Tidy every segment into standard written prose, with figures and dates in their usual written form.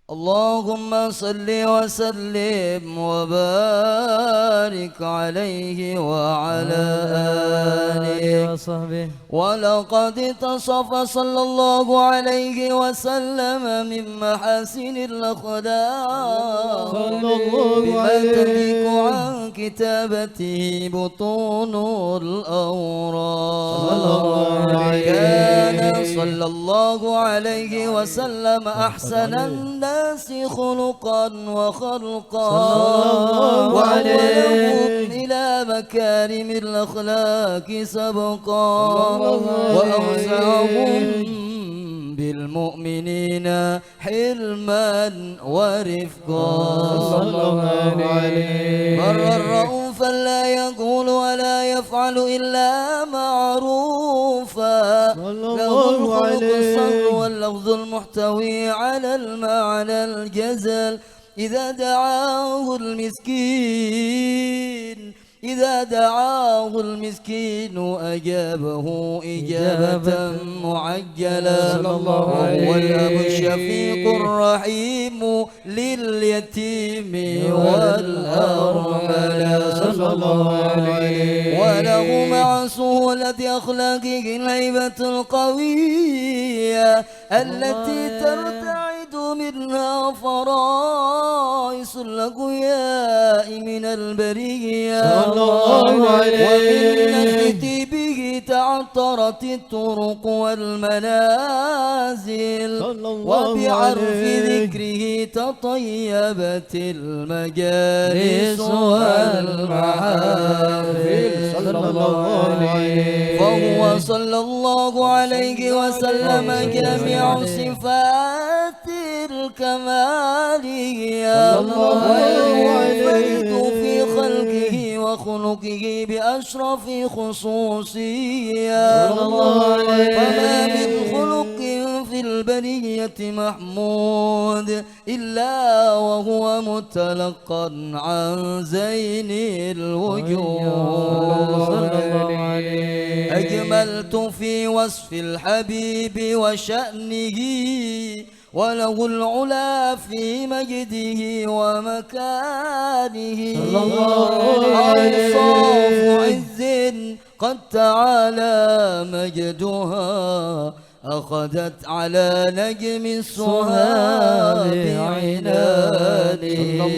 اللهم صل وسلم وبارك عليه وعلى آله وصحبه. ولقد اتصف صلى الله عليه وسلم من محاسن الأخلاق بما تضيق عن كتابته بطون الأوراق. كان صلى الله عليه وسلم أحسن الناس خلقا وخلقا وأولهم إلى مكارم الأخلاق سبقا وأوسعهم بالمؤمنين حلما ورفقا برا رؤوفا لا يقول ولا يفعل إلا معروفا له الخلق الصبر واللفظ المحتوي على المعنى الجزل إذا دعاه المسكين أجابه إجابة معجلة وهو الأب الشفيق الرحيم لليتيم والأرملة صلى الله عليه. وله مع سهولة أخلاقه الهيبة القوية التي ترتعد منها فرائس الأقوياء من البرية ومن نشأته به تعطرت الطرق والمنازل وبعرف ذكره تطيبت المجالس والمحافل صلى الله عليه. فهو صلى الله عليه وسلم جميع صفات الكمالية والمنفرد في خلقه وخلقه بأشرف خصوصية فما من خلق في البرية محمود إلا وهو متلقا عن زين الوجود. أجملت في وصف الحبيب وشأنه وله العلا في مجده ومكانه أوصاف عز قد تعالى مجدها أخذت على نجم السهام عنانه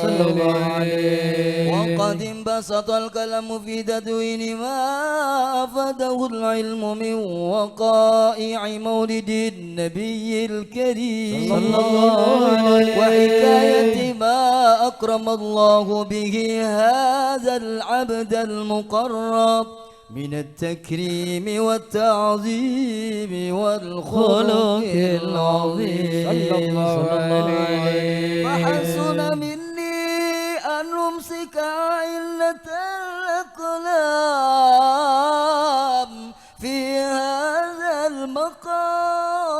صلى الله عليه. وقد انبسط الكلام في تدوين ما أفاده العلم من وقائع مولد النبي الكريم صلى الله عليه وحكاية ما أكرم الله به هذا العبد المقرب من التكريم والتعظيم والخلق العظيم صلى الله عليه. فحسن مني أن أمسك علة الأقلام في هذا المقام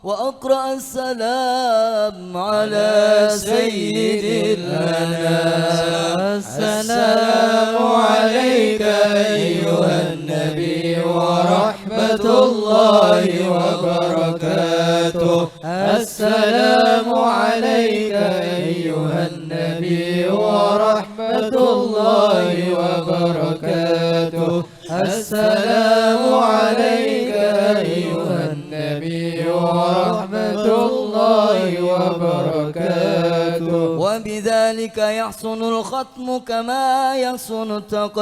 وأقرأ السلام على سيد الأنام. السلام عليك أيها النبي ورحمة الله وبركاته. السلام عليك أيها النبي ورحمة الله وبركاته. السلام عليك أيها النبي ورحمة الله وبركاته. وبذلك يحسن الختم كما يحسن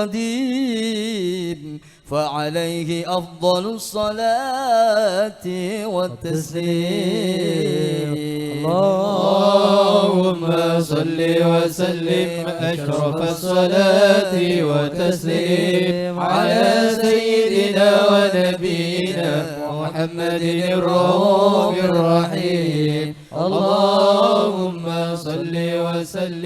التقديم فعليه أفضل الصلاة والتسليم. اللهم صل وسلم أشرف الصلاة والتسليم على سيدنا ونبينا محمد الرؤوف الرحيم. اللهم صل وسلم